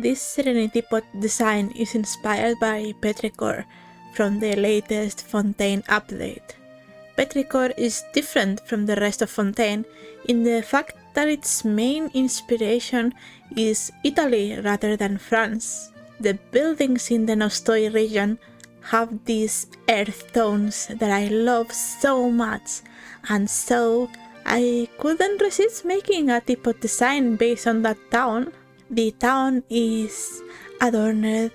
This Serenitea Pot design is inspired by Petrichor from the latest Fontaine update. Petrichor is different from the rest of Fontaine in the fact that its main inspiration is Italy rather than France. The buildings in the Nostoi region have these earth tones that I love so much, and so I couldn't resist making a teapot design based on that town. The town is adorned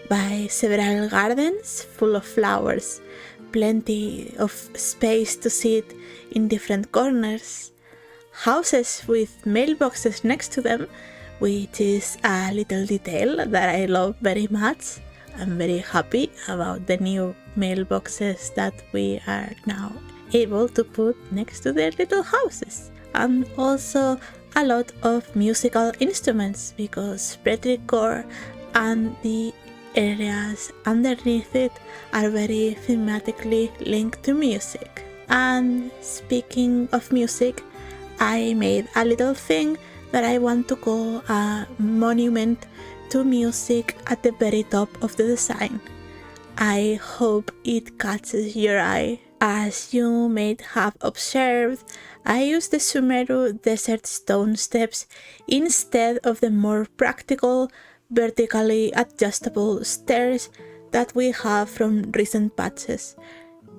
by several gardens full of flowers, plenty of space to sit in different corners, houses with mailboxes next to them, which is a little detail that I love very much. I'm very happy about the new mailboxes that we are now able to put next to their little houses. And also a lot of musical instruments, because Petrichor and the areas underneath it are very thematically linked to music. And speaking of music, I made a little thing that I want to call a monument to music at the very top of the design. I hope it catches your eye. As you may have observed, I used the Sumeru desert stone steps instead of the more practical, vertically adjustable stairs that we have from recent patches.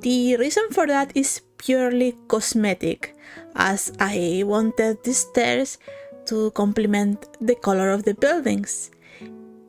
The reason for that is purely cosmetic, as I wanted the stairs to complement the color of the buildings.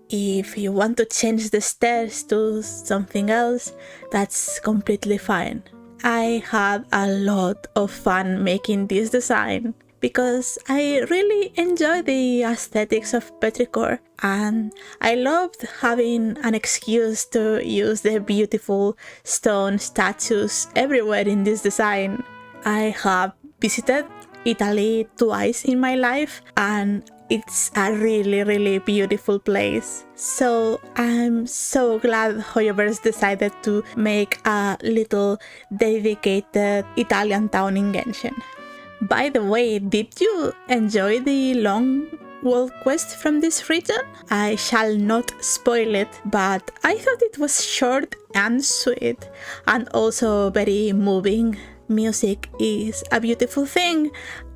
If you want to change the stairs to something else, that's completely fine. I had a lot of fun making this design because I really enjoy the aesthetics of Petrichor, and I loved having an excuse to use the beautiful stone statues everywhere in this design. I have visited Italy twice in my life, and it's a really beautiful place. So I'm so glad Hoyoverse decided to make a little dedicated Italian town in Genshin. By the way, did you enjoy the long world quest from this region? I shall not spoil it, but I thought it was short and sweet, and also very moving. Music is a beautiful thing,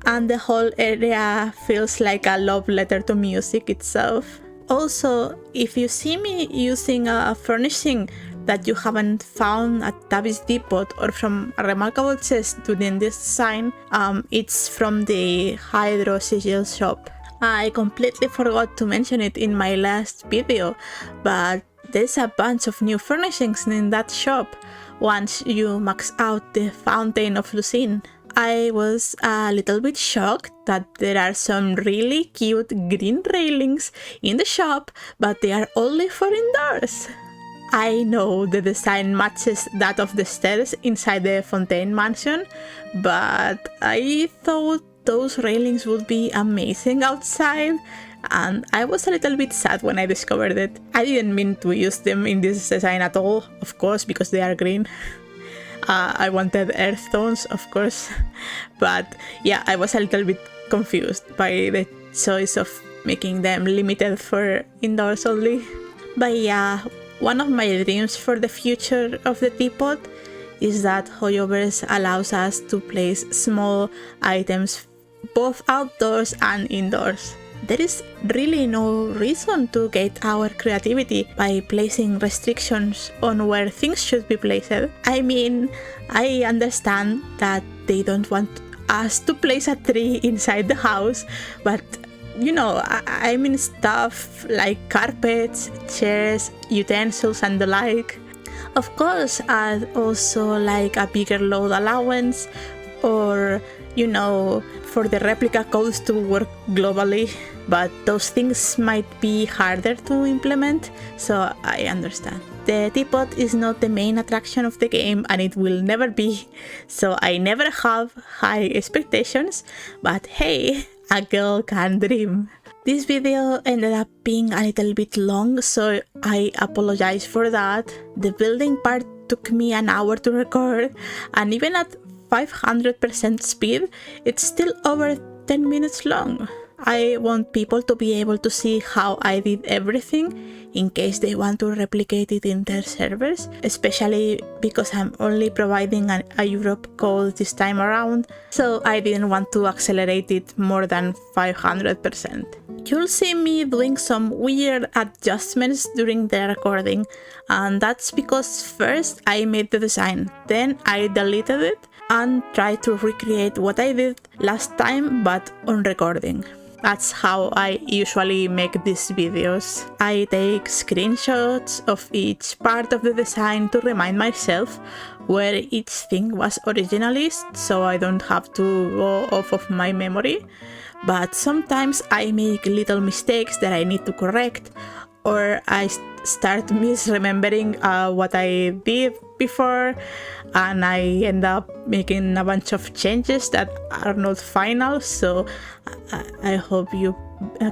and the whole area feels like a love letter to music itself. Also, if you see me using a furnishing that you haven't found at Tabby's Depot or from a remarkable chest during this design, it's from the Hydro Sigil shop. I completely forgot to mention it in my last video, but there's a bunch of new furnishings in that shop once you max out the Fountain of Lucine. I was a little bit shocked that there are some really cute green railings in the shop, but they are only for indoors. I know the design matches that of the stairs inside the Fontaine mansion, but I thought those railings would be amazing outside, and I was a little bit sad when I discovered it. I didn't mean to use them in this design at all, of course, because they are green. I wanted earth tones, of course, but yeah, I was a little bit confused by the choice of making them limited for indoors only. But yeah, one of my dreams for the future of the teapot is that Hoyoverse allows us to place small items both outdoors and indoors. There is really no reason to gate our creativity by placing restrictions on where things should be placed. I mean, I understand that they don't want us to place a tree inside the house, but you know, I mean stuff like carpets, chairs, utensils and the like. Of course, I'd also like a bigger load allowance, or you know, for the replica codes to work globally, but those things might be harder to implement, so I understand. The teapot is not the main attraction of the game, and it will never be, so I never have high expectations, but hey, a girl can dream. This video ended up being a little bit long, so I apologize for that. The building part took me an hour to record, and even at 500% speed, it's still over 10 minutes long. I want people to be able to see how I did everything in case they want to replicate it in their servers, especially because I'm only providing a Europe code this time around, so I didn't want to accelerate it more than 500%. You'll see me doing some weird adjustments during the recording, and that's because first I made the design, then I deleted it and tried to recreate what I did last time but on recording. That's how I usually make these videos. I take screenshots of each part of the design to remind myself where each thing was originally, so I don't have to go off of my memory. But sometimes I make little mistakes that I need to correct, or I start misremembering what I did before, and I end up making a bunch of changes that are not final, so I hope you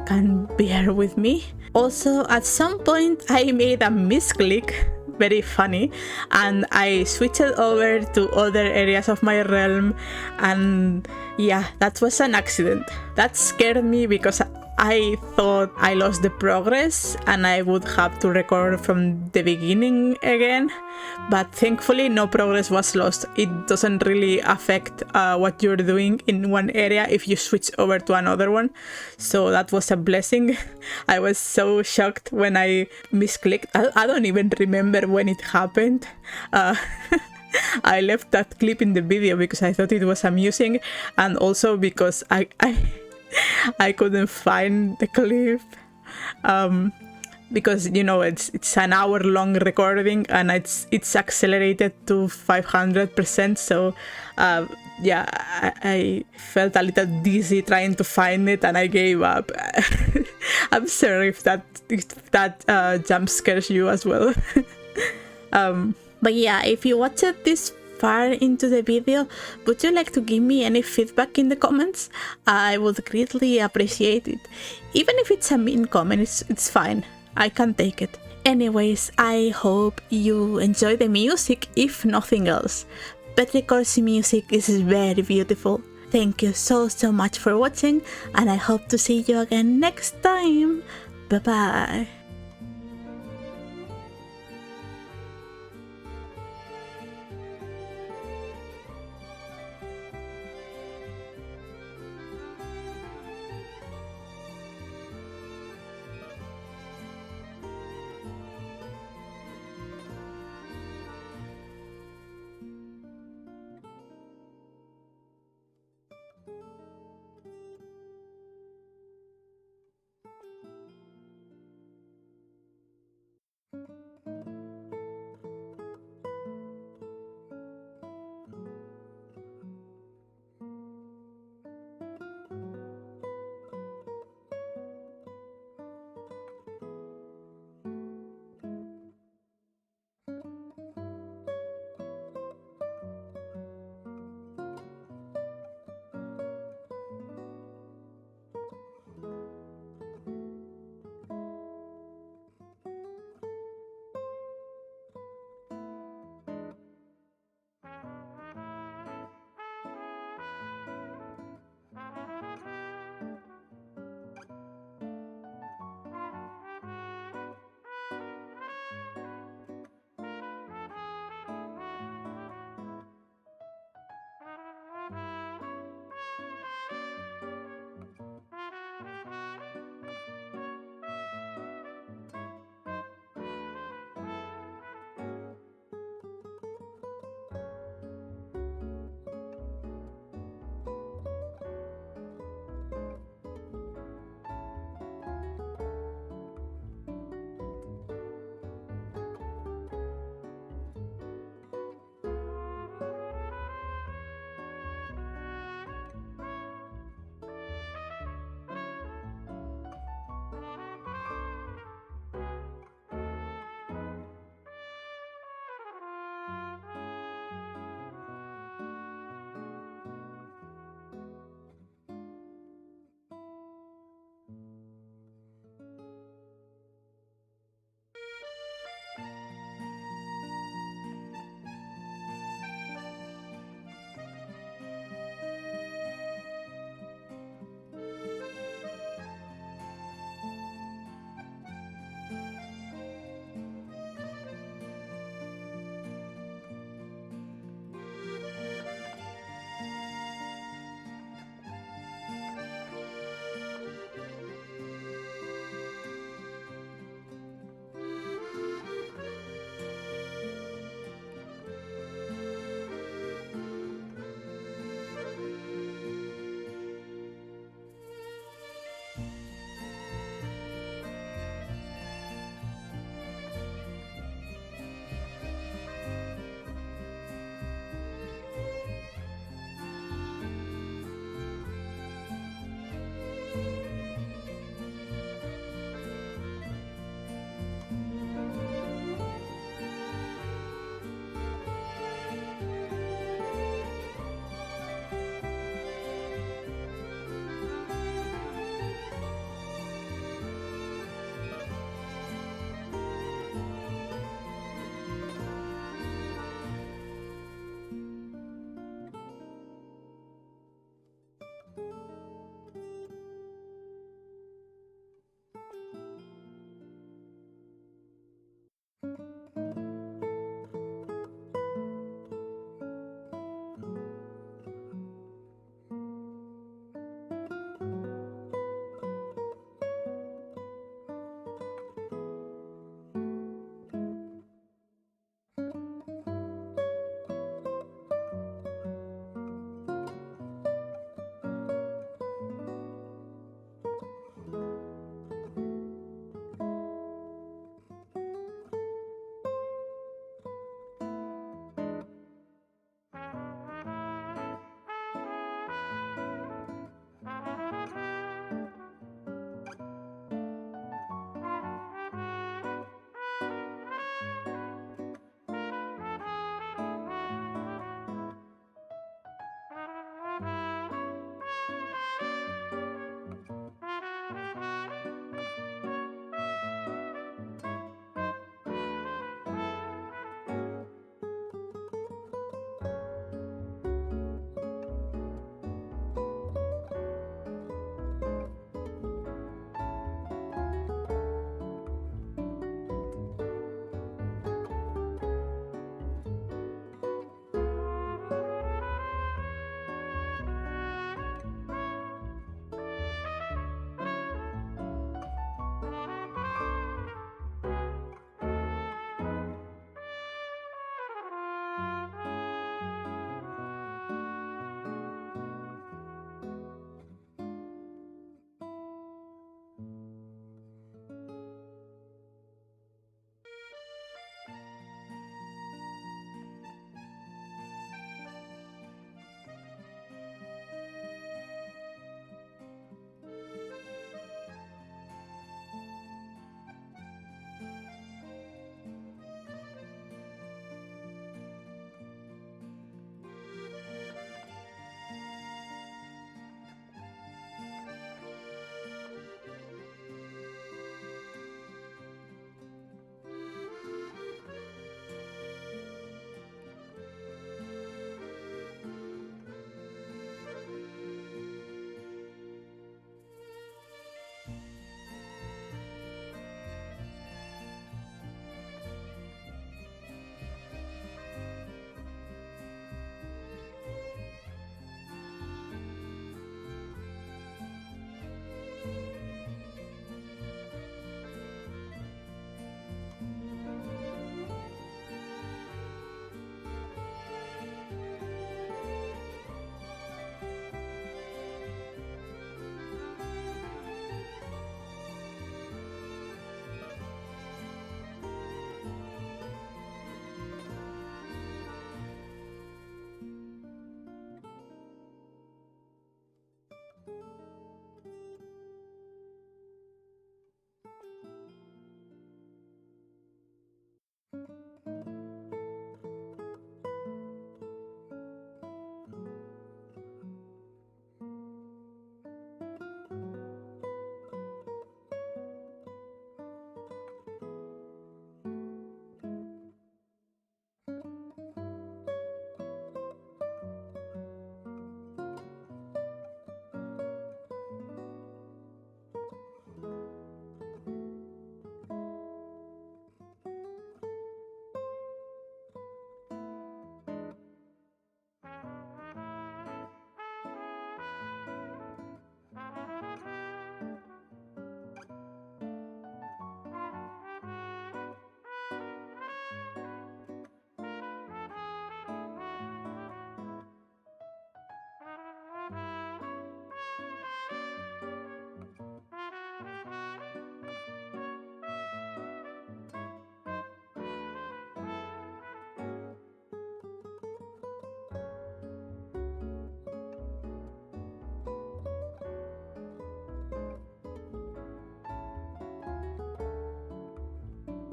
can bear with me. Also, at some point I made a misclick, very funny, and I switched over to other areas of my realm, and yeah, that was an accident. That scared me because I thought I lost the progress and I would have to record from the beginning again, but thankfully no progress was lost. It doesn't really affect what you're doing in one area if you switch over to another one, so that was a blessing. I was so shocked when I misclicked. I don't even remember when it happened. I left that clip in the video because I thought it was amusing, and also because I couldn't find the clip, because you know it's an hour-long recording and it's accelerated to 500%. So yeah, I felt a little dizzy trying to find it and I gave up. I'm sorry if that jump scares you as well. But yeah, if you watched this far into the video, would you like to give me any feedback in the comments? I would greatly appreciate it. Even if it's a mean comment, it's fine. I can take it. Anyways, I hope you enjoy the music, if nothing else. Petrichor's music is very beautiful. Thank you so much for watching, and I hope to see you again next time. Bye bye.